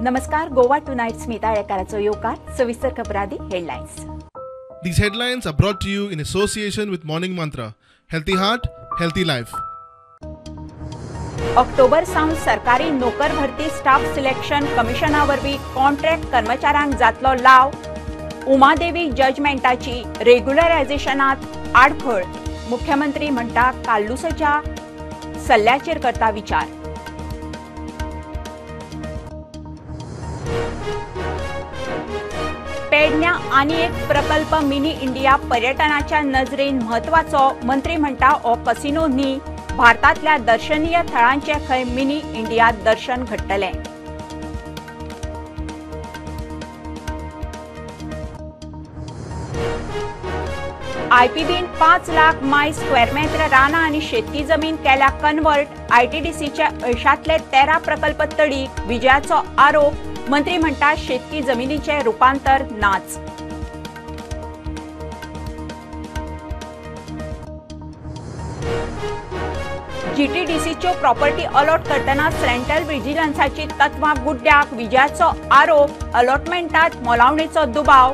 नमस्कार. गोवा टुनाइट स्मिता येळकाराचो येवकार. सविस्तर खबरादी headlines. These headlines are brought to you in association with Morning Mantra. Healthy heart, healthy life. October सावन सरकारी नोकर भरती स्टाफ सिलेक्शन कमिशना वरवीं कॉन्ट्रॅक्ट कर्मचाऱ्यांक जातलो लाव. उमादेवी जजमेंटाची रेग्युलरायझेशनात आडखळ. मुख्यमंत्री म्हणटा काल्लुसाच्या सल्ल्याचेर करता विचार. पेडण्या आनी एक प्रकल्प मिनी इंडिया पर्यटनाच्या नजरेन महत्वाचो. मंत्री म्हणटा हो कसिनो न्ही, भारतातल्या दर्शनीय थळांचे खंय मिनी इंडिया दर्शन घडटलें. आयपीबीन 5 लाख माय स्क्वेअर मीटर रानां आनी शेती जमीन केल्या कन्वर्ट. आयटीडीसीचे 13 प्रकल्प तडीक. विजयाचो आरोप. मंत्री म्हणटा शेतकी जमिनीचे रुपांतर नाच. जीटीडीसीच्यो प्रॉपर्टी अलॉट करतना सेंट्रल विजिलन्साची तत्वां गुड्ड्याक. विजयाचो आरोप. अलॉटमेंटात मोलावणेचो दुबाव.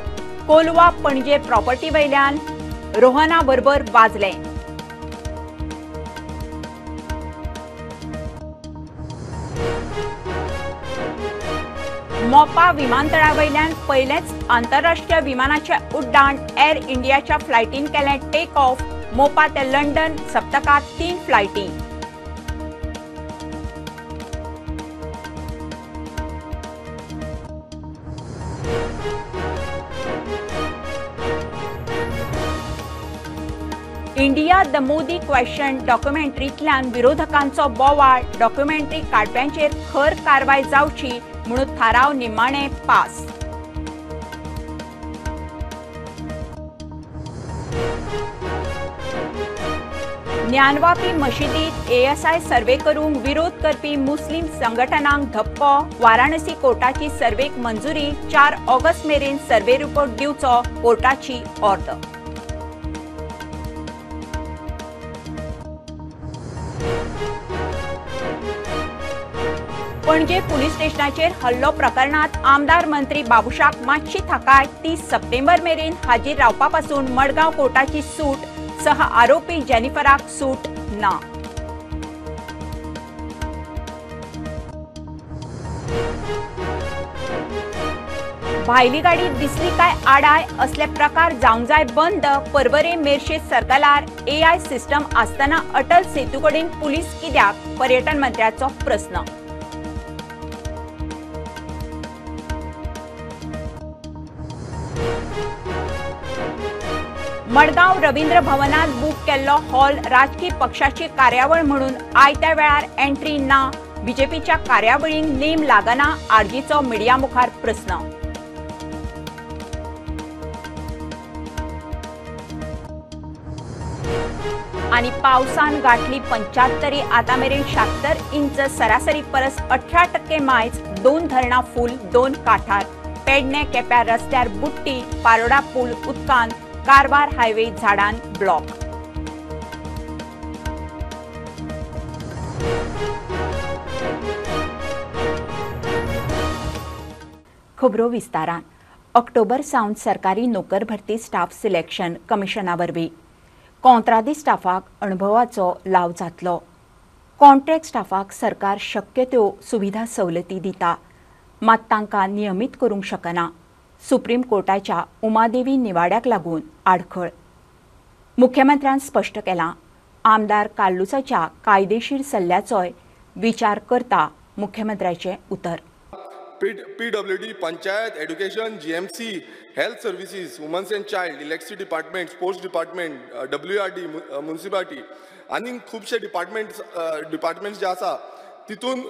कोलवा पणजे प्रॉपर्टी वयल्यान रोहना बरोबर वाजले. मोपा विमानतळा वयल्यान पयलेच आंतरराष्ट्रीय विमानाचे उड्डाण. एअर इंडियाच्या फ्लायटीन केलें टेक ऑफ. मोपा ते लंडन सप्तकात 3 फ्लायटी. इंडिया द मोदी क्वेश्चन डॉक्युमेंटरींतल्यान विरोधकांचो बोवाळ. डॉक्युमेंटरी काडप्यांचेर खर कारवाय जावची म्हणून थाराव निमाणे पास. ज्ञानवापी मशिदीत एएसआय सर्वे करूंक विरोध करपी मुस्लिम संघटनांक धपको. वाराणसी कोर्टाची सर्वेक मंजुरी. 4 ऑगस्ट मेरेन सर्वे रिपोर्ट दिवचो कोर्टाची ऑर्डर. पणजे पुलीस स्टेशनाचेर हल्लो प्रकरणात आमदार मंत्री बाबुशाक मातशी थाकाय. 30 सप्टेंबर मेरेन हाजीर रावपा पासून मडगांव कोर्टाची सूट. 6 आरोपी जेनिफराक सूट ना. भायली गाडी दिसली काय आडाय असले प्रकार जावंक जाय बंद. परवरे मेर्शे सर्कलार एआय सिस्टम आसतना अटल सेतू कडेन पुलीस कित्याक? पर्यटन मंत्र्याचो प्रस्न. मडगांव रवींद्र भवनात बूक केल्लो हॉल राजकीय पक्षाची कार्यावळ म्हणून आयत्या वेळार एंट्री ना. बीजेपीच्या कार्यावळींक नेम लागना. आडगीचो मिडिया मुखार प्रस्न. आनी पावसान गाठली 75. आतां मेरेन 76 इंच. सरासरी परस 18% मायज. 2 धरणां फूल, 2 काठार. पेडणे केप्यां रस्त्यार बुट्टी. पारोडा पूल उदकान. कारवार हायवे झाडान ब्लॉक. खबरो विस्तारान. ऑक्टोबर सावन सरकारी नोकर भरती स्टाफ सिलेक्शन कमिशना वरवीं कंत्राटी स्टाफाक अणभवाचो लाव जातलो. कॉन्ट्रॅक्ट स्टाफाक सरकार शक्य त्यो सुविधा सवलती दिता, मात तांकां नियमीत करूंक शकना. सुप्रीम कोर्टाच्या उमादेवी निवाड्याक लागून आडखळ. मुख्यमंत्र्यान स्पश्ट केलां. आमदार काल्लुसाच्या कायदेशीर सल्ल्याचोय विचार करता. मुख्यमंत्र्याचें उतर. PWD, panchayat, education, GMC, health services, women's and child, electricity department, sports department, WRD, municipality आनी खुबशे डिपार्टमेंट्स जे आसा तितून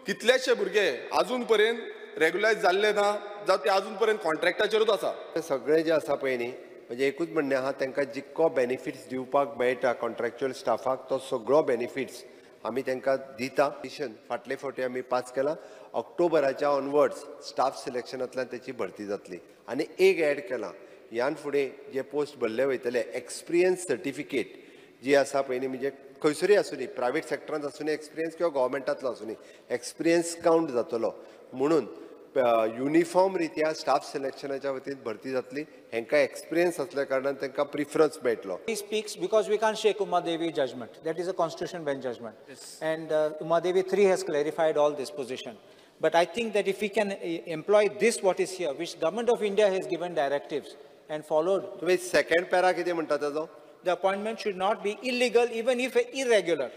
कितलेशे भुरगे आजून पर्यंत रेग्युलायज जाल्ले ना जावं ते आजून पर्यंत कॉन्ट्रॅक्टाचेरूच आसा. सगळे जे आसा पळय न्ही, म्हणजे एकूच म्हणणें आहा तांकां जितको बेनिफिट्स दिवपाक मेळटा कॉन्ट्रॅक्च्युअल स्टाफाक तो सगळो बेनिफिट्स आमी तांकां दिता. फाटले फावटी आमी पास केला. ऑक्टोबराच्या ऑनवर्ड्स स्टाफ सिलेक्शनांतल्यान त्याची भरती जातली. आनी एक एड केला. ह्यान फुडें जे पोस्ट भरले वयतले एक्सपिरियन्स सर्टिफिकेट जी आसा पळय न्ही, म्हणजे खंयसरूय आसूं न्ही, प्रायवेट सेक्टरांत आसूं न्ही एक्सपिरियन्स किंवा गव्हर्मेंटांतलो आसूं न्ही, एक्सपिरियन्स कावंट जातलो. म्हणून युनिफॉर्म रित्या स्टाफ सिलेक्शनाच्या वतीन भरती जातली. हांकां एक्सपिरियन्स असल्या कारणान तांकां प्रिफरन्स मेळटलो. He speaks because we can't shake Uma Devi judgment. That is a constitution bench judgment. And Uma Devi 3 has clarified all this position. But I think that if we can employ this what is here, which government of India has given directives and followed. तुम्ही second para कितें म्हणटा ताजो? The appointment should not be illegal even if irregular.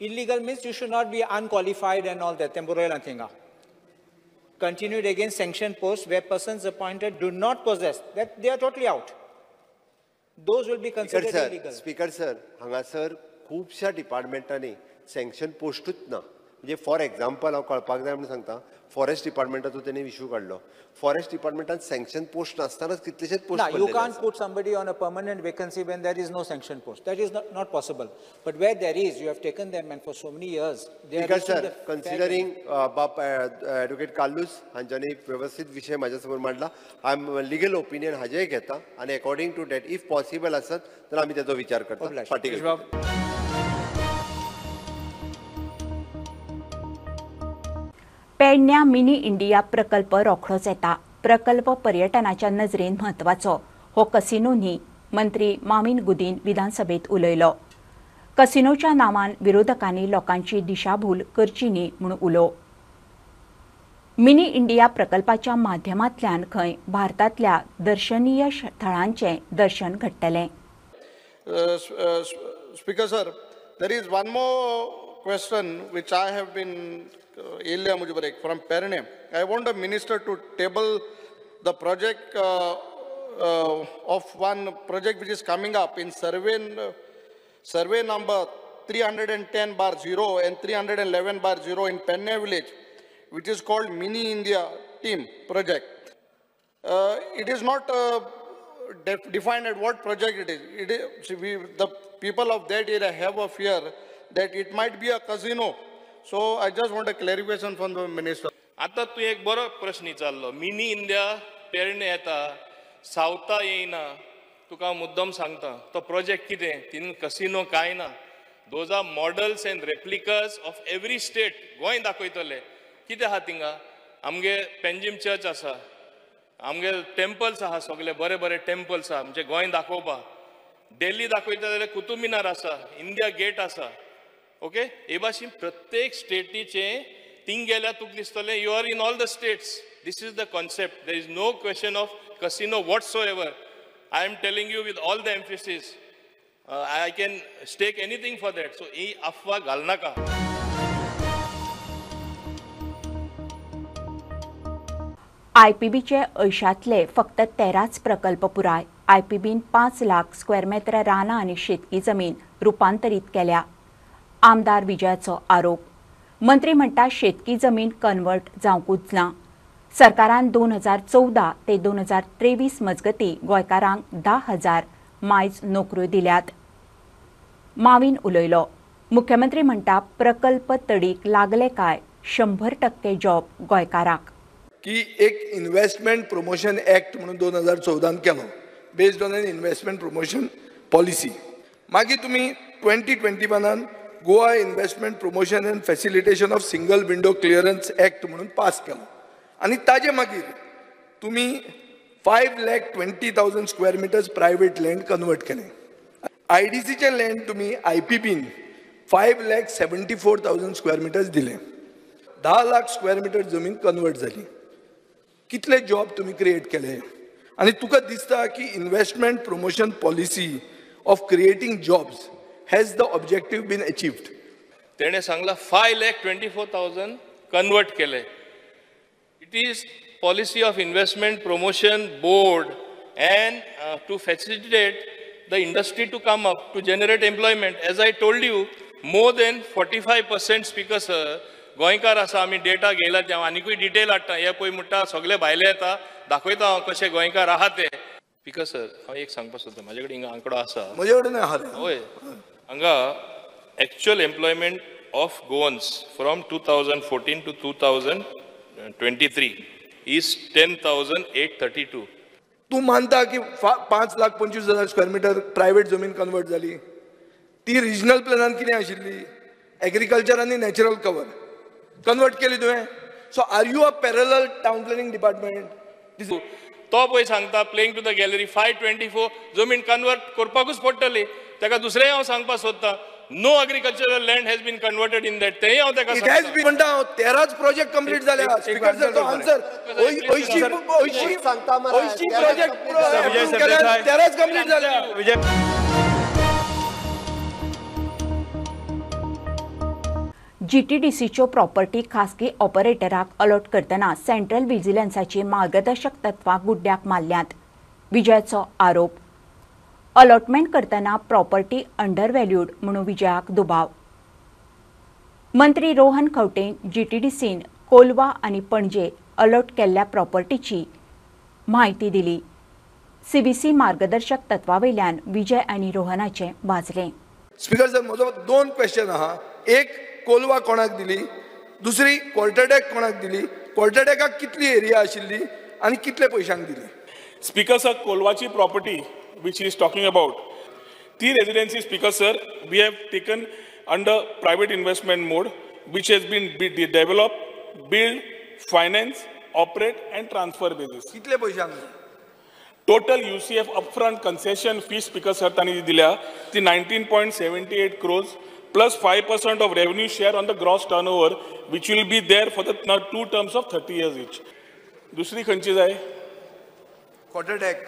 Illegal means you should not be unqualified and all that, temporal and thinga. Continued against sanctioned posts where persons appointed do not possess, that they are totally out. Those will be considered illegal. Speaker sir, हांगासर खुबशा डिपार्टमेंटांनी sanction पोस्टूच ना. म्हणजे for example हांव कळपाक जाय म्हणून सांगता, forest डिपार्टमेंटाचो तेणी इश्यू काडलो. फॉरेस्ट डिपार्टमेंटान सँक्शन पोस्ट नासतानाच कितलेशेच post No, you can't put somebody on a permanent vacancy when there is no sanction post. That is not possible. But where there is, you have taken them and for so many years. Speaker sir, considering बाप advocate काल्लूस हांच्यानी व्यवस्थित विशय म्हाज्या समोर मांडला. हांव legal opinion हाजेय घेता आनी according to that if possible आसत तर आमी तेजो विचार करता. पाटील पेडण्यां मिनी इंडिया प्रकल्प रोखडोच येता. प्रकल्प पर्यटनाच्या नजरेन म्हत्वाचो. हो कसिनो न्ही, मंत्री मामीन गुदीन विधानसभेत उलयलो. कसिनोच्या नांवान विरोधकांनी लोकांची दिशाभूल करची न्ही म्हूण उलो. मिनी इंडिया प्रकल्पाच्या माध्यमांतल्यान खंय भारतांतल्या दर्शनीय स्थळांचें दर्शन घडटलें. Speaker sir, there is one more question which I have been Ilya Mujbarek from Pernem. I want the minister to table the project of one project which is coming up in survey number 310/0 and 311/0 in Penne village, which is called Mini India Team Project. It is not defined at what project it is. The people of that area have a fear that it might be a casino. So I just want a clarification from the minister. आता तू एक बरो प्रश्न विचारलो. Mini India पेरणे येता, सावता येयना, तुका मुद्दम सांगता तो प्रोजेक्ट कितें, तिन कसिनो काय ना. Those are models and replicas of every state. Goem दाखयतले कितें आहा थिंगा. आमगे पेंजीम चर्च आसा, आमगे टेम्पल्स आहा, सगळे बरे बरे टेम्पल्स आहा म्हणजे गोंय दाखोवपा. दिल्ली दाखयता जाल्यार कुतुब मिनार आसा, इंडिया गेट आसा. ओके, हे भाशेन प्रत्येक स्टेटीचे थिंग गेल्यार तुका दिसतलें you are in all the states. This is the concept. There is no question of casino whatsoever. I am telling you with all the emphasis. I can stake anything for that. So ही अफवा घाल नाका. आयपीबीचे ऐशातले फक्त 13च प्रकल्प पुराय. आयपीबीन 5 lakh square metre रानां आनी शेतकी जमीन रुपांतरीत केल्या. आमदार विजयाचो आरोप. मंत्री म्हणटा शेतकी जमीन कन्वर्ट जावंकूच ना. सरकारान 2014 ते 2023 मजगती गोंयकारांक 10,000 मायज नोकऱ्यो दिल्यात. मावीन उलयलो. मुख्यमंत्री म्हणटा प्रकल्प तडीक लागले काय 100% जॉब गोंयकारांक. की एक इन्व्हेस्टमेंट प्रमोशन ॲक्ट म्हणून 2014 केलो based on an investment promotion policy. मागीर तुमी 2021 Goa investment promotion end facilitation of single window clearance act म्हणून पास केलो. आनी ताजे मागीर तुमी 5,20,000 square metres private land convert केलें. आयडीसीचे लँड तुमी आयपीबीन 5,74,000 स्क्वेअर मिटर्स दिले. 10 लाख स्क्वेअर मिटर जमीन कन्वर्ट जाली. कितले जॉब तुम्ही क्रिएट केले. आणि तुका दिसता की investment promotion policy of creating jobs has the objective been achieved. तेणे सांगला 5,24,000 कन्वर्ट केले. It is policy of investment promotion board and to facilitate the industry to come up, to generate employment. As I told you, more than 45% speaker sir, गोंयकार आसा. आमी data घेयला ते आनीकूय detail हाडटा. हे पळय म्हणटा सगळे भायले येता दाखयता हांव कशे गोंयकार आहा ते. स्पीकर सर, हांव एक सांगपाक सोदता. म्हाजे कडेन हिंगा आंकडो आसा. म्हजे कडेन आहा. होय, हांगा actual employment of Goans from 2014 to 2023 is 10,832. तू मानता की 5,25,000 स्क्वेअर मिटर प्रायव्हेट जमीन कन्वर्ट जाली. ती रिजनल प्लॅनान कितें आशिल्ली, एग्रीकल्चर आनी नॅचरल कवर कन्वर्ट केली तुवें. So are you a parallel town planning department? तो पळय सांगता प्लेइंग टू द गॅलरी 524 जमीन कन्वर्ट करपाकूच पडटली ताका दुसरें हांव सांगपाक सोदतां no agricultural land has been converted in that तेंय हांव ताका It has been म्हणटा 13च प्रोजेक्ट कंप्लीट जाल्या. स्पीकर सर तो आन्सर 80 सांगता मरे. 80 प्रोजेक्ट 13च कंप्लीट जाल्या. जीटीडीसीच्यो प्रॉपर्टी खासगी ऑपरेटराक अलॉट करतना सेंट्रल विजिलन्साची मार्गदर्शक तत्वां गुड्ड्याक मारल्यात. विजयाचो आरोप. अलॉटमेंट करतना प्रॉपर्टी अंडर व्हॅल्यूड म्हणून विजयाक दुबाव. मंत्री रोहन खंवटेन जीटीडीसीन कोलवा आनी पणजे अलॉट केल्ल्या प्रॉपर्टीची म्हायती दिली. सीबीसी मार्गदर्शक तत्वावयल्यान विजय आनी रोहनाचें वाजलें. स्पीकर सर म्हजो 2 क्वेश्चन आहा. एक कोलवा कोणाक दिली, दुसरी क्वार्टरडॅक कोणाक दिली, क्वार्टरडॅकाक कितली एरिया आशिल्ली आनी कितले पयशांक दिली. स्पीकर सर कोलवाची property which he is talking about, the residency, Speaker sir, we have taken under private investment mode, which has been developed, build, finance, operate and transfer basis. कितले पयशांक Total UCF upfront concession fee, Speaker sir, tani दिल्या ती 19.78 crores plus 5% of revenue share on the gross turnover, which will be there for the 2 terms of 30 years each. दुसरी खंयची जाय क्वार्टरडॅक.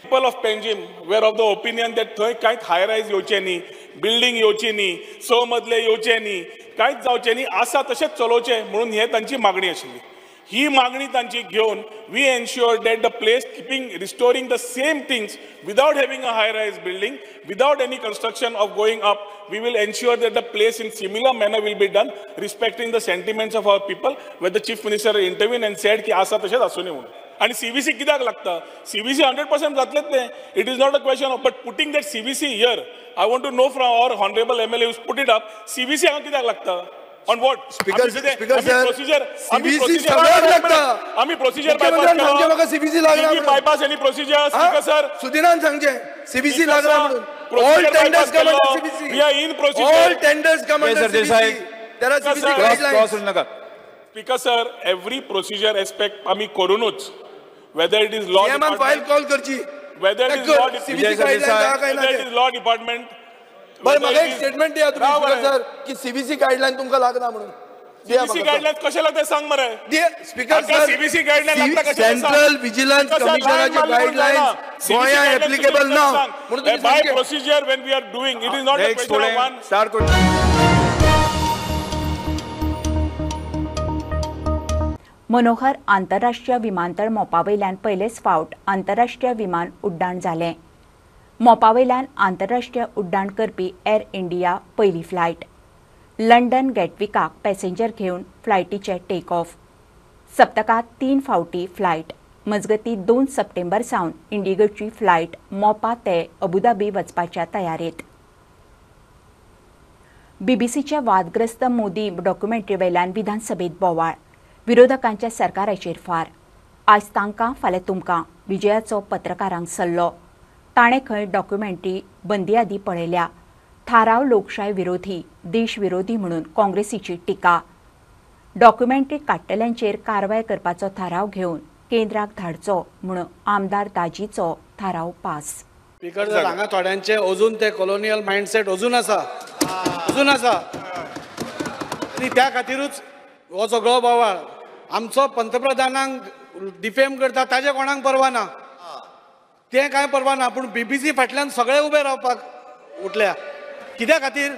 People of Panjim were of the opinion that थंय कांयच हाय रायज येवचे न्ही, बिल्डींग येवची न्ही, 6 मजले येवचे न्ही, कांयच जावचे न्ही, आसा तशेंच चलोवचे म्हणून हे तांची मागणी आशिल्ली. ही मागणी तांची घेवन we ensure that the place keeping restoring the same things without having a high rise building, without any construction of going up, we will ensure that the place in similar manner will be done, respecting the sentiments of our people, where the chief minister intervened and said की आसा तशेंच आसूं न्ही म्हणून. आणि CBC कित्याक लागता? CBC 100% जातलेच तें. It is not a question of but putting that CBC here. I want to know from our honourable MLA who's put it up. CBC हांगा कित्याक लागता? On what? Speaker sir procedure CBC सगळ्याक लागता. आमी procedure मुख्यमंत्र्यान सांगचें म्हाका CBC लागना म्हणून. Bypass any procedure speaker sir सुदिनान सांगचें सीबीसी लागना म्हणून. All tenders come under CBC. We are in procedure. All tenders come under CBC. There are CBC guidelines. Speaker sir, every procedure aspect आमी करूनच. Whether it is law department, file call करची. Whether it is law department. बरं मला एक statement द्या तुम्ही speaker sir की CBC guideline तुमका लागना म्हणून. सीबीसी गाईडलाईन कशा लागतात सांग मरे. स्पीकर सर सीबीसी गाईडलाईन लागता कशा? सेंट्रल विजिलन्स कमिशनाचे गाईडलाईन्स गोंया ऍप्लिकेबल ना म्हणून तुम्ही by procedure when we are doing it is not a question of one start. Manohar आंतरराष्ट्रीय विमानतळ मोपावयल्यान पयलेच फावट आंतरराष्ट्रीय विमान उड्डाण जालें. मोपावयल्यान आंतरराष्ट्रीय उड्डाण करपी एर इंडिया पयली फ्लायट. लंडन गॅटविकाक पॅसेंजर घेवन फ्लायटीचे टेक ऑफ. सप्तकात 3 फावटी फ्लायट. मजगतीं 2 सप्टेंबर सावन इंडिगोची फ्लायट मोपा ते अबुधाबी वचपाच्या तयारेत. बीबीसीच्या वादग्रस्त मोदी डॉक्युमेंटरी वयल्यान विधानसभेत बोवाळ. विरोधकांच्या सरकाराचेर फार. आज तांकां फाल्यां तुमकां विजयाचो पत्रकारांक सल्लो. ताणें खंय डॉक्युमेंटरी बंदी आदी पळयल्या. थाराव लोकशाय विरोधी, देश विरोधी म्हणून काँग्रेसीची टिका. डॉक्युमेंटरी काडटल्यांचेर कारवाय करपाचो थाराव घेवन केंद्राक धाडचो म्हणून आमदार दाजीचो थाराव पास. स्पीकर सर हांगा थोड्यांचे अजून ते कॉलोनियल मायंडसेट अजून आसा आनी त्या खातीरूच हो सगळो बोवाळ. आमचो पंतप्रधानांक डिफेम करता ताजे कोणाक परवा ना, तें कांय परवा ना, पूण बीबीसी फाटल्यान सगळे उबे रावपाक उठल्या. कित्या खातीर?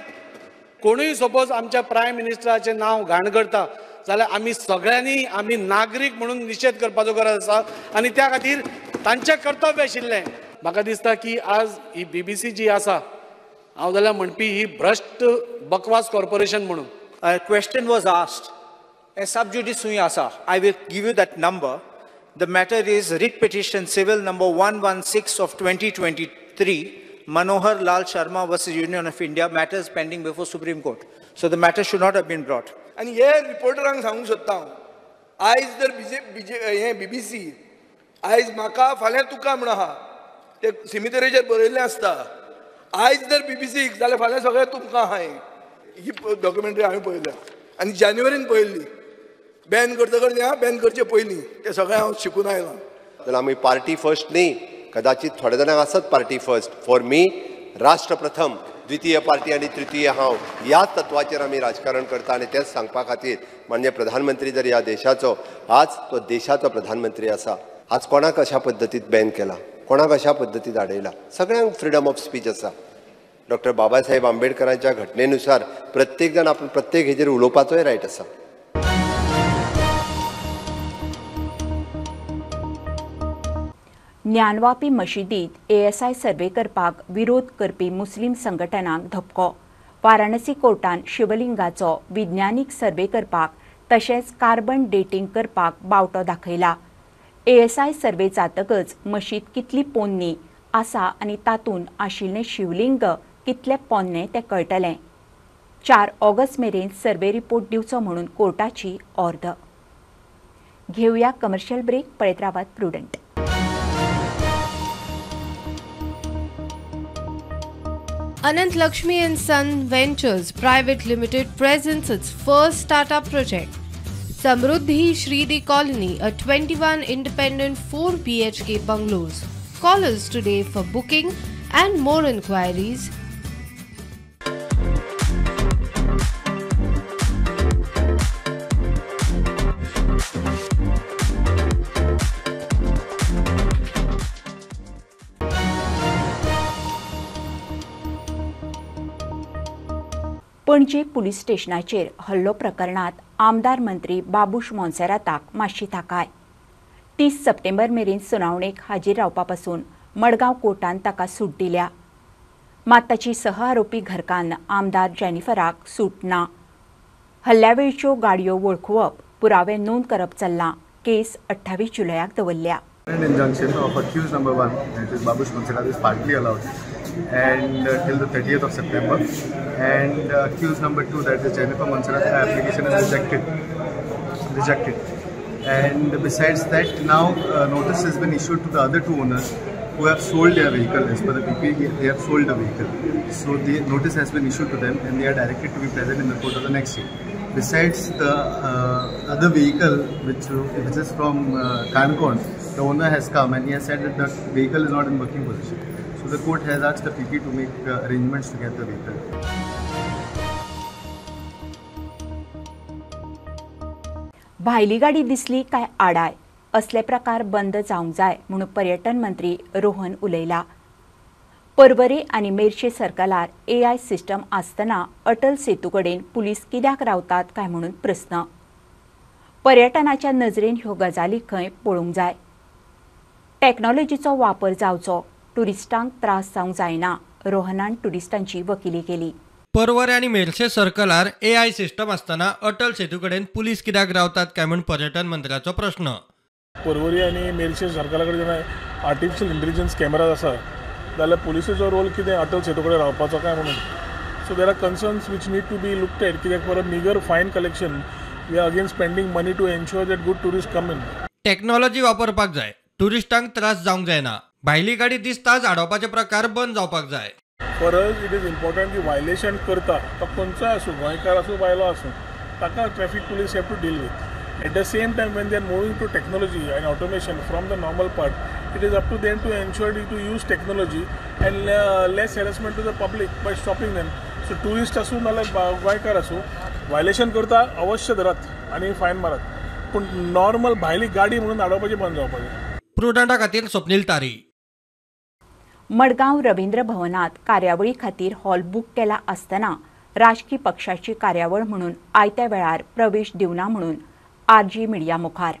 कोणूय सपोज आमच्या प्रायम मिनिस्टराचें नांव घाण करता जाल्यार आमी सगळ्यांनी आमी नागरीक म्हणून निशेध करपाचो गरज आसा आनी त्या खातीर तांचें कर्तव्य आशिल्लें. म्हाका दिसता की आज ही बीबीसी जी आसा हांव जाल्यार म्हणपी ही भ्रश्ट बकवास कॉर्पोरेशन म्हणून. Question was asked. A sub judice sui asa. I will give you that number. The matter is writ petition civil number 116 of 2023. Manohar Lal Sharma versus Union of India. Matters pending before Supreme Court. So the matter should not have been brought. आणि हे रिपोर्टरांक सांगूंक सोदता हांव. आयज जर हे BBC आयज म्हाका फाल्यां तुका म्हण आहा ते सिमितरेचेर बरयल्लें आसता. आयज जर बीबीसी जाल्यार फाल्यां सगळें तुमकां आहा. ही डॉक्युमेंटरी हांवें पळयल्या आनी जानेवारीन पळयल्ली. बॅन करतकच बॅन करचे पयलीं ते सगळें हांव शिकून आयलां. तर आमी पार्टी फर्स्ट न्ही, कदाचित थोडे जाणांक आसत पार्टी फर्स्ट. फॉर मी राष्ट्र प्रथम, द्वितीय पार्टी आनी तृतीय हांव, ह्याच तत्वाचेर आमी राजकारण करता. आनी तेच सांगपा खातीर म्हणजे प्रधानमंत्री जर ह्या देशाचो, आज तो देशाचो प्रधानमंत्री आसा. आज कोणाक अशा पद्दतीत बॅन केला, कोणाक अशा पद्दतीत आडयला? सगळ्यांक फ्रिडम ऑफ स्पीच आसा. डॉक्टर बाबासाहेब आंबेडकरांच्या घटनेनुसार प्रत्येक जण आपण प्रत्येक हेजेर उलोवपाचोय रायट आसा. ज्ञानवापी मशिदीत ASI सर्वे करपाक विरोध करपी मुस्लीम संघटनांक धपको. वाराणसी कोर्टान शिवलिंगाचो विज्ञानीक सर्वे करपाक तशेंच कार्बन डेटिंग करपाक बावटो दाखयला. ASI सर्वे जातकच मशीद कितली पोन्नी आसा आनी तातूंत आशिल्लें शिवलिंग कितले पोन्ने तें कळटलें. 4 ऑगस्ट मेरेन सर्वे रिपोर्ट दिवचो म्हणून कोर्टाची ऑर्द. घेवया कमर्शियल ब्रेक. पळयत रावात prudent. Anant Lakshmi and Son Ventures Private Limited presents its first startup project, Samruddhi Shridi Colony, a 21 independent 4 BHK bungalows. Call us today for booking and more inquiries. Panaji police स्टेशनाचेर हल्लो प्रकरणात आमदार मंत्री बाबूश मोन्सेराताक मातशी थाकाय. 30 September मेरेन सुनावणेक हाजीर रावपा पासून मडगांव कोर्टान ताका सूट दिल्या. मात ताची सह आरोपी घरकान्न आमदार जेनिफराक सूट ना. हल्ल्या वेळच्यो गाडयो वळखुवप, पुरावे नोंद करप चल्लां. केस 28 जुलयाक दवरल्या. Injunction of accused number 1, that is Babush Monserrat, is partly allowed, and till the 30th of September, and accused number 2, that is Jennifer Monserrat, her application is rejected. And besides that, now notice has been issued to the other 2 owners who have sold their vehicle. As per the PP, they have sold the vehicle, so the notice has been issued to them, and they are directed to be present in the court of the next year. Besides the other vehicle, which is from Cancun, the owner has come and he has said that the vehicle is not in working position. So the court has asked the PP to make arrangements to get the vehicle. भायली गाडी दिसली काय आडाय असले प्रकार बंद जावंक जाय म्हणून पर्यटन मंत्री रोहन उलयला. पर्वरी आनी मेर्शे सर्कलार AI सिस्टम आसतना अटल सेतू कडेन पुलीस कित्याक रावतात काय म्हणून प्रस्न. पर्यटनाच्या नजरेन ह्यो गजाली खंय पळोवंक जाय. टॅक्नॉलॉजीचो वापर जावचो, टुरिस्टांक त्रास जावंक जायना. रोहनान टुरिस्टांची वकिली केली. पर्वरे आनी मेर्शे सर्कलार AI सिस्टम आसतना अटल सेतू कडेन पुलीस कित्याक रावतात काय म्हूण पर्यटन मंत्र्याचो प्रश्न. पर्वरी आनी मेर्शे सर्कला कडेन जेन्ना आर्टिफिशियल इंटेलिजन्स कॅमेरा आसा जाल्यार पुलिसेचो रोल कितें अटल सेतू कडेन रावपाचो काय म्हणून. So there are concerns which need to be looked at. कित्याक for a meagre fine collection we are again spending money to ensure that good tourist come in. Technology वापरपाक जाय, टुरिस्टांक त्रास जावंक जायना. भायली गाडी दिसताच आडोवपाचे प्रकार बंद जावपाक जाय. For us it is important की वायलेशन करता तो खंयचोय आसूं, गोंयकार आसूं बायलो आसूं, ताका traffic police have to deal with. At the same time, when they are moving to technology and automation from the normal part, it is up to them to ensure to use technology and less harassment to the public by stopping them. So tourist asu nala goyकार asu violation करता अवश्य धरात आणि फायन मारत, पण normal भायली गाडी म्हणून आडोवपाची बंद जावपाची. प्रुडंटा खातीर स्वप्नील तारी. मडगांव रवींद्र भवनात कार्यावळी खातीर हॉल बुक केला आसतना राजकीय पक्षाची कार्यावळ म्हणून आयत्या वेळार प्रवेश दिवना म्हणून RG मिडिया मुखार.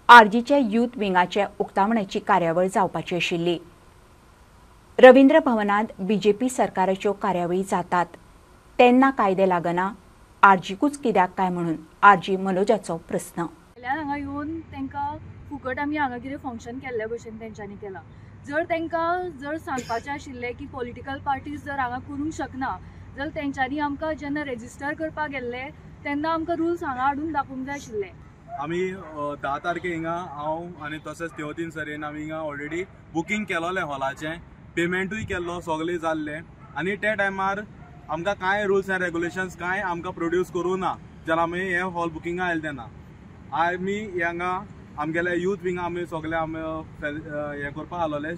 RGचे युथ विंगाचे उक्तावणाची कार्यावळ जावपाची आशिल्ली. रवींद्र भवनात BJP सरकाराच्यो कार्यावळी जातात तेन्ना कायदे लागना. RGकूच कित्याक काय म्हणून RG मनोजाचो प्रस्न. हांगा येवन तांकां फुकट आमी हांगा कितें फंक्शन केल्ल्या भशेन तेंच्यांनी केलां. जर तांकां सांगपाचें आशिल्लें की पॉलिटिकल पार्टीज जर हांगा करूंक शकना जाल्यार तेंच्यांनी आमकां जेन्ना रेजिस्टर करपाक गेल्ले तेन्ना आमकां रुल्स हांगा हाडून दाखोवंक जाय आशिल्ले. आमी 10 तारखेक हिंगा हांव आनी तशेंच तेवतीन सरेन आमी हिंगा ऑलरेडी बुकींग केलोलें हॉलाचें, पेमेंटूय केल्लो, सगळें जाल्लें. आनी त्या टायमार आमकां कांय रुल्स एंड रेग्युलेशन्स कांय आमकां प्रोड्यूस करूं ना. जेन्ना आमी हे हॉल बुकिंगा आयले तेन्ना आमी हांगा आमगेले यूथ विंगा आमी सगळे आमी हे करपाक आलोले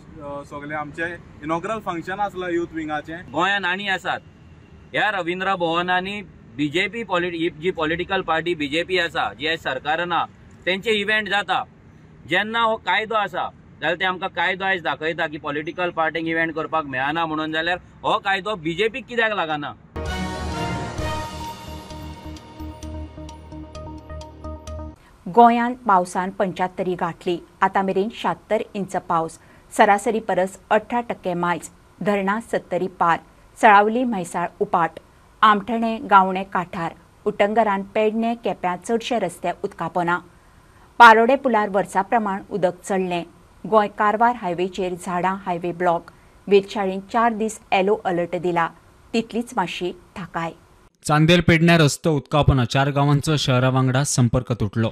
सगळे आमचे इनॉग्रल फंक्शन आसलें यूथ विंगाचें. गोंयान आनी आसात ह्या रविंद्र भवनांनी बीजेपी जी पॉलिटिकल पार्टी बीजेपी आसा जी सरकारान आहा तेंचे इव्हेंट जाता. जेन्ना हो कायदो आसा जाल्यार ते आमकां कायदो आयज दाखयता की पॉलिटिकल पार्टींक इव्हेंट करपाक मेळना म्हणून, जाल्यार हो कायदो बीजेपीक कित्याक लागना. गोंयांत पावसान 75 गाठली. आतां मेरेन 76 इंच पावस, सरासरी परस 18% मायज. धरणां 70 पार. सळावली म्हैसाळ उपाट. आमठणे गावणे काठार. उटंगरान पेडणे केप्यां चडशे रस्ते उदकापोना. पारोडे पुलार वर्सा प्रमाण उदक चडलें. गोंय कारवार हायवेचेर झाडां हायवे ब्लॉक. वेधशाळेन 4 दीस येलो अलर्ट दिला. तितलीच मातशी थाकाय. चांदेर पेडण्यां रस्तो उदकापोना. 4 गांवांचो शहरा वांगडा संपर्क तुटलो.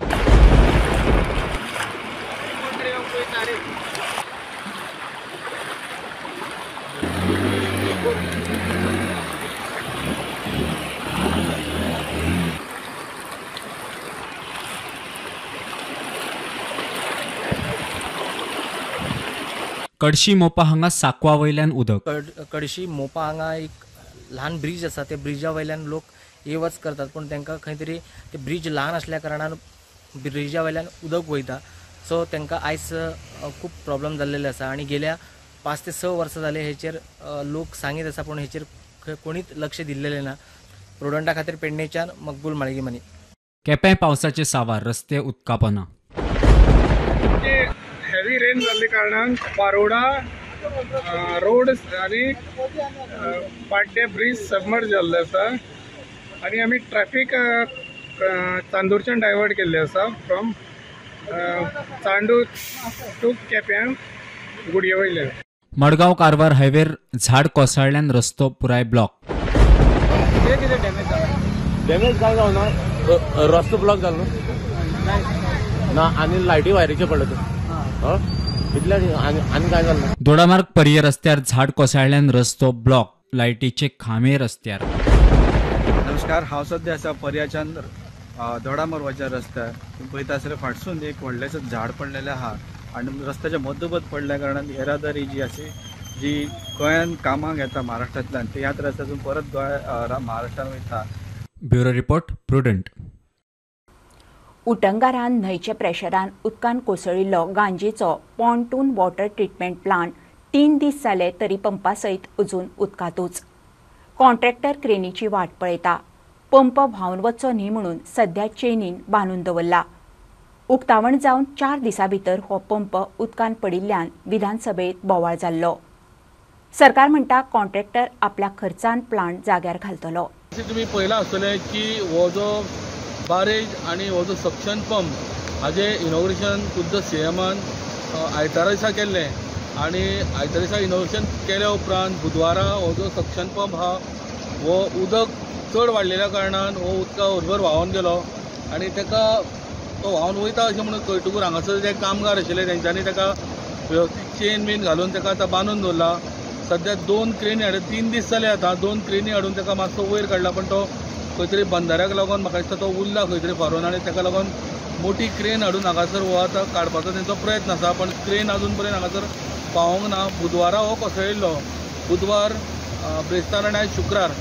कडशी मोपा हांगा साकवा वयल्यान उदक. कडशी मोपा हांगा एक ल्हान ब्रिज आसा, ते ब्रिजा वयल्यान लोक ये वच करतात, पण तांकां खंय तरी ते ब्रिज ल्हान आसल्या कारणान ब्रिजा वयल्यान उदक वयता. सो तांकां आयज खूब प्रॉब्लेम जाल्लेले आसा आनी गेल्या 5 ते 6 वर्सां जाले हेचेर लोक सांगीत आसा, पण हेचेर कोणीच लक्ष दिल्लेलें ना. प्रुडंटा खातीर पेडणेच्यान मकबूल माळगीमनी. केपें पावसाचे सावार. रस्ते उदकापोना. हेवी रेन जाल्ले कारणान पारोडा रोड आनी पाड्डे ब्रिज सबमर्ज जाल्ले आसा आनी आमी ट्रॅफिक चांदूरच्यान डायवर्ट केल्ले आसा फ्रॉम चांदूर टू केप्यां गुडये वयल्यान. मडगांव कारवार हायवेर झाड कोसळ्ळ्यान रस्तो पुराय ब्लॉक. कितें डॅमेज जाला? डॅमेज काय जावना, रस्तो ब्लॉक जालो ना आनी लायटी वायरीचे पडले आनी काय जालें. दोडामार्ग पर्ये रस्त्यार झाड कोसळ्ळ्यान रस्तो ब्लॉक. लायटीचे खांबे रस्त्यार. नमस्कार, हांव सद्या आसा पर्याच्यान दोडामार्गाच्या रस्त्यार. तुम्ही पळयता आसतलें फाटसून एक व्हडलेंशें झाड पडलेलें आहा आनी रस्त्याच्या मदोमद पडल्या कारणान येरादारी जी आसा जी गोंयान कामाक येता महाराष्ट्रांतल्यान ते ह्याच रस्त्यातून परत महाराष्ट्रान वयता. Bureau report prudent. उटंगारान न्हंयचे प्रेशरान उदकान कोसळिल्लो गांजेचो पॉन्टून वॉटर ट्रिटमेंट प्लांट 3 दीस जाले तरी पंपा सयत अजून उदकातूच. कॉन्ट्रॅक्टर क्रेनीची वाट पळयता. पंप व्हांवन वचचो न्ही म्हणून सध्या चेनीन बांदून दवरला. उक्तावण जावन 4 दिसां भितर हो पंप उदकान पडिल्ल्यान विधानसभेत बोवाळ जाल्लो. सरकार म्हणटा कॉन्ट्रॅक्टर आपल्या खर्चान प्लांट जाग्यार घालतलो. तुम्ही पळयला आसतलें की हो जो बारेज आनी हो जो सक्शन पंप हाजे इनॉग्रेशन खुद्द सीएमान आयतारा दिसा केल्लें आनी आयतारा दिसा इनॉग्रेशन केल्या उपरांत बुधवारा हो जो सक्शन पंप आहा हो उदक चड वाडलेल्या कारणान हो उदका बरोबर व्हांवून गेलो आनी ताका तो व्हांवून वयता अशें म्हणून कळटकूच हांगासर जे कामगार आशिल्ले तेंच्यांनी ताका वेवस्थीत चेन बीन घालून ताका आतां बांदून दवरला. सध्या 2 क्रेनी हाडून 3 दीस जाले आतां 2 क्रेनी हाडून ताका मातसो वयर काडला, पण तो खंय तरी बंदाऱ्याक लागून म्हाका दिसता तो उरला खंय तरी फारोन आनी ताका लागून मोठी क्रेन हाडून हांगासर हो आतां काडपाचो तेंचो प्रयत्न आसा, पण क्रेन अजून पर्यंत हांगासर पावोंक ना. बुधवारा हो कोसळिल्लो. बुधवार, ब्रेस्तार आनी आयज शुक्रार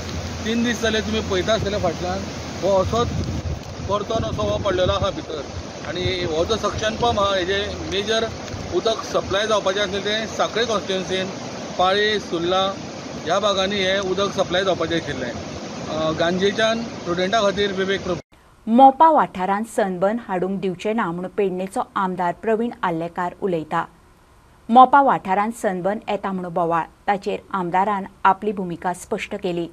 3 दीस जाले तुम्ही पळयता आसतले फाटल्यान हो असोच परतोन असो हो पडलेलो आहा भितर आनी हो जो सक्शन पंप आहा हेजे मेजर उदक सप्लाय जावपाचें आसलें तें सांखळे कॉन्स्टिट्युएन्सीन पाळी सुर्ला ह्या भागांनी हे उदक सप्लाय जावपाचें आशिल्लें. गांजेच्यान प्रुडंटा खातीर विवेक प्रभू. मोपा वाठारांत सनबर्न हाडूंक दिवचे ना म्हणून पेडणेचो आमदार प्रवीण आल्लेकार उलयता. मोपा वाठारांत सनबर्न येता म्हणून बोवाळ. ताचेर आमदारान आपली भुमिका स्पश्ट केली.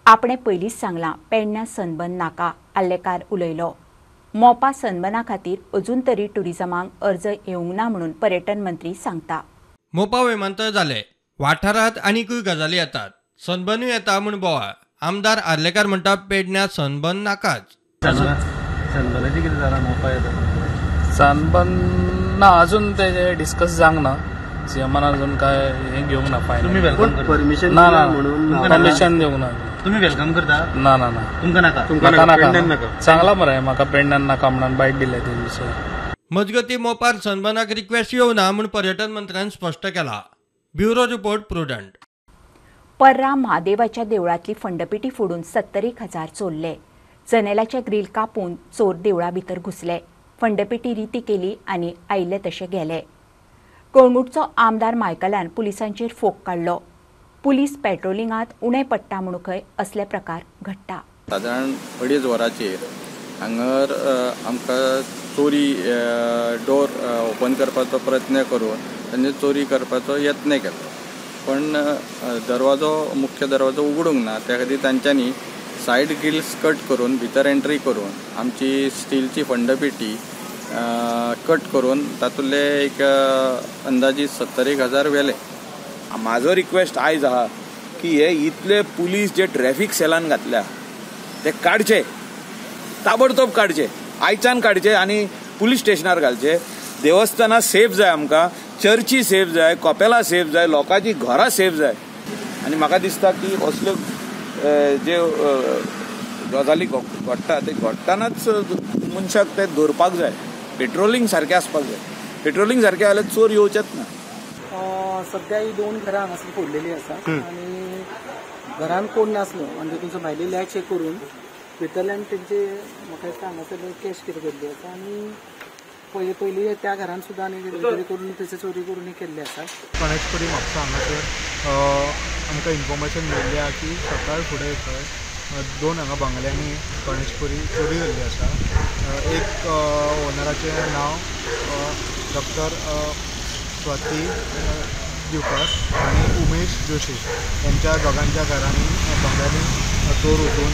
आपणे पयलींच सांगलां पेडण्यां सनबर्न नाका. आल्लेकार उलयलो. मोपा सनबर्ना खातीर अजून तरी टुरिजमाक अर्ज येवंक ना म्हणून पर्यटन मंत्री सांगता. मोपा विमानतळ जाले. वाठारांत आनीकूय गजाली येतात. सनबर्नूय येता म्हूण बोवाळ. आमदार आर्लेकार म्हणटा पेडण्यां सनबर्न नाकाच. सनबर्नाची कितें जालां मोपा येता सनबर्न ना अजून ते डिस्कस जावंक ना. सीएमान अजून काय हे घेवंक ना फायनल. तुम्ही परमिशन ना परमिशन घेवंक ना. तुम्ही वेलकम करता? ना ना ना तुमकां नाका? नाका चांगला मरे म्हाका पेडण्यान नाका म्हणून बायट दिले ते दिवस मजगती मोपार सनबर्नाक रिक्वेस्ट येवना म्हूण पर्यटन मंत्र्यान स्पश्ट केला. Bureau report prudent. पर्रा महादेवाच्या देवळातली फंडपिटी फोडून 70,000 चोरले. जनेलाचे ग्रील कापून चोर देवळा भितर घुसले. फंडपिटी रिती केली आनी आयिल्ले तशे गेले. कळंगूटचो आमदार मायकलान पुलिसांचेर फोग काडलो. पुलीस पेट्रोलिंगात उणें पडटा म्हणून असले प्रकार घडटा. साधारण 2.5 वरांचेर हांगर आमकां चोरी डोर ओपन करपाचो प्रयत्न करून तांचे चोरी करपाचो यत्न केलो. पण मुख्य दरवाजो उगडूंक ना. त्या खातीर तांच्यांनी सायड गिल्स कट करून भितर एंट्री करून आमची स्टीलची फंडपेटी कट करून तातूंतले एक अंदाजीत 70,000 व्हेले. म्हाजो रिक्वेस्ट आयज आहा की हे इतले पुलीस जे ट्रॅफिक सेलान घातल्या ते काडचे, ताबडतोब काडचे, आयच्यान काडचे आनी पुलीस स्टेशनार घालचे. देवस्थानां सेफ जाय, आमकां चर्ची सेफ जाय, कपेलां सेफ जाय, लोकांची घरां सेफ जाय. आनी म्हाका दिसता की असल्यो जे गजाली घडटा ते घडटानाच मनशाक ते धरपाक जाय. पेट्रोलिंग सारकें आसपाक जाय. पेट्रोलिंग सारकें जाल्यार चोर येवचेच ना. सध्या ही 2 घरां हांगासर फोडलेली आसा आनी घरान कोण नासलो आनी तातूंतलो भायली लायट चेक करून भितरल्यान तेंचे म्हाका दिसता हांगासर कॅश कितें केल्ली आसा आनी पयलीं त्या घरान सुद्दां आनी चोरी करून थंयसर चोरी करून केल्ली आसा. गणेशपुरी म्हापसा हांगासर आमकां इन्फॉर्मेशन मेळिल्ली आहा की सकाळ फुडें खंय 2 हांगा बंगल्यांनी गणेशपुरी चोरी जाल्ली आसा. एक ओनराचें नांव डॉक्टर स्वाती दिवकर आनी उमेश जोशी यांच्या दोगांच्या घरांनी बंगल्यांनी चोर वचून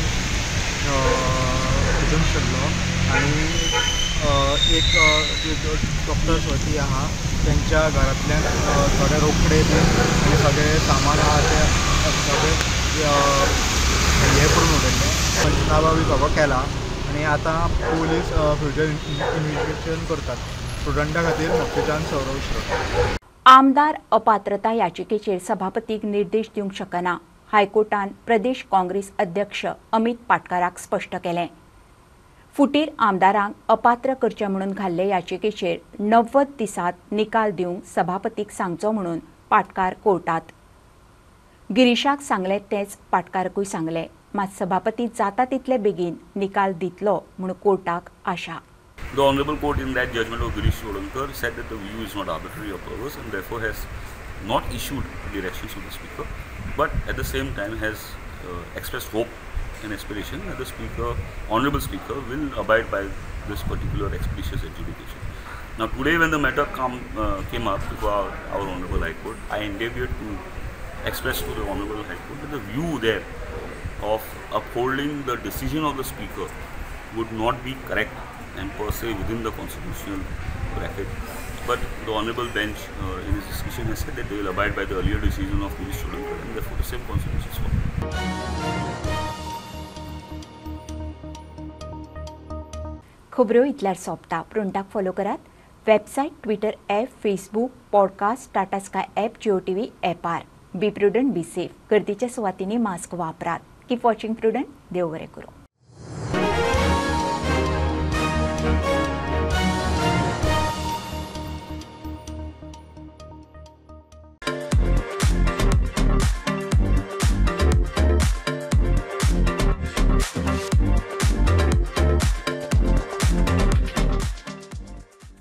सरलो आनी एक डॉक्टर स्वाती आहा त्यांच्या घरांतल्यान थोडे रोकडे आनी सगळे सामान आहा ते सगळे हे करून उडयल्ले. पंचनामा बी सगळो केला आनी आतां पुलीस फ्युचर इन्व्हेस्टिगेशन करतात. स्टुडंटा खातीर म्हापशेच्यान सौरव श्रोत. आमदार अपात्रता याचिकेचेर सभापतीक निर्देश दिवंक शकना. हायकोर्टान प्रदेश काँग्रेस अध्यक्ष अमित पाटकाराक स्पश्ट केलें. फुटीर आमदारांक अपात्र करचे म्हणून घाल्ले याचिकेचेर 90 दिसांत निकाल दिवंक सभापतीक सांगचो म्हणून पाटकार कोर्टात. गिरीशाक सांगलें तेच पाटकाराकूय सांगलें. मात सभापती जाता तितले बेगीन निकाल दितलो म्हूण कोर्टाक आशा. The Honourable Court in that judgment of Girish Sholankar said that the view is not arbitrary or perverse and therefore has not issued directions to the Speaker, but at the same time has expressed hope and aspiration that the Speaker, Honourable Speaker, will abide by this particular expeditious adjudication. Now today when the matter came up before our Honourable High Court, I endeavoured to express to the Honourable High Court that the view there of upholding the decision of the Speaker would not be correct and per se within the constitutional bracket. But the Honourable Bench in its decision has said that they will abide by the earlier decision of Girish Sholankar and therefore the same consequences follow. खबरो इतल्यार सोंपता. प्रुंटाक follow करात. Website, Twitter app, Facebook, podcast, Tata Sky app, Jio TV ॲपार. Be prudent, be safe. गर्दीच्या सुवातींनी mask वापरात. Keep watching prudent. देव बरें करूं.